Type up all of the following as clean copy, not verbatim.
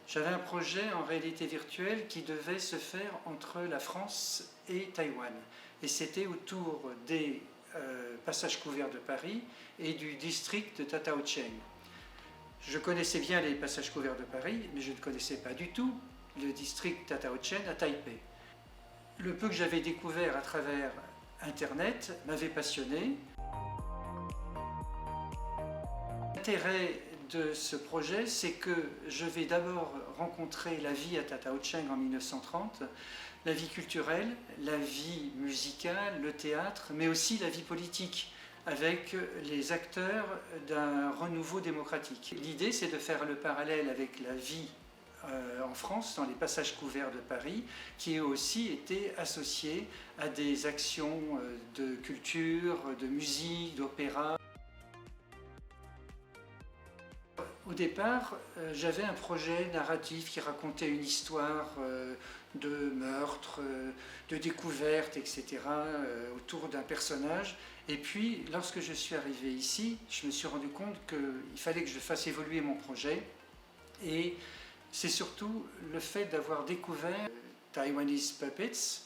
J'avais un projet en réalité virtuelle qui devait se faire entre la France et Taïwan. Et c'était autour des passages couverts de Paris et du district de Tataocheng. Je connaissais bien les passages couverts de Paris, mais je ne connaissais pas du tout le district Tataocheng à Taipei. Le peu que j'avais découvert à travers Internet m'avait passionné. L'intérêt de ce projet, c'est que je vais d'abord rencontrer la vie à Tataocheng en 1930, la vie culturelle, la vie musicale, le théâtre, mais aussi la vie politique, avec les acteurs d'un renouveau démocratique. L'idée, c'est de faire le parallèle avec la vie en France, dans les passages couverts de Paris, qui eux aussi étaient associés à des actions de culture, de musique, d'opéra. Au départ, j'avais un projet narratif qui racontait une histoire de meurtre, de découverte, etc., autour d'un personnage. Et puis, lorsque je suis arrivé ici, je me suis rendu compte qu'il fallait que je fasse évoluer mon projet. Et c'est surtout le fait d'avoir découvert Taiwanese Puppets,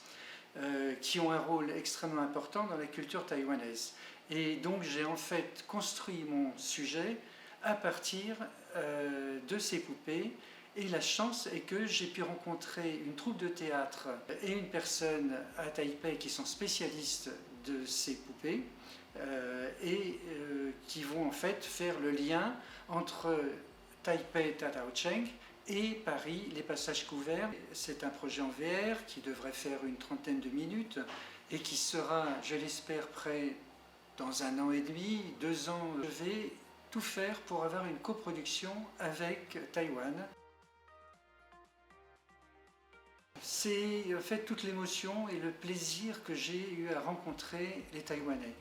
qui ont un rôle extrêmement important dans la culture taïwanaise. Et donc j'ai en fait construit mon sujet à partir de ces poupées, et la chance est que j'ai pu rencontrer une troupe de théâtre et une personne à Taipei qui sont spécialistes de ces poupées et qui vont en fait faire le lien entre Taipei Tataocheng et Paris, les passages couverts. C'est un projet en VR qui devrait faire une trentaine de minutes et qui sera, je l'espère, prêt dans 1 an et demi, 2 ans. Je vais tout faire pour avoir une coproduction avec Taïwan. C'est en fait toute l'émotion et le plaisir que j'ai eu à rencontrer les Taïwanais.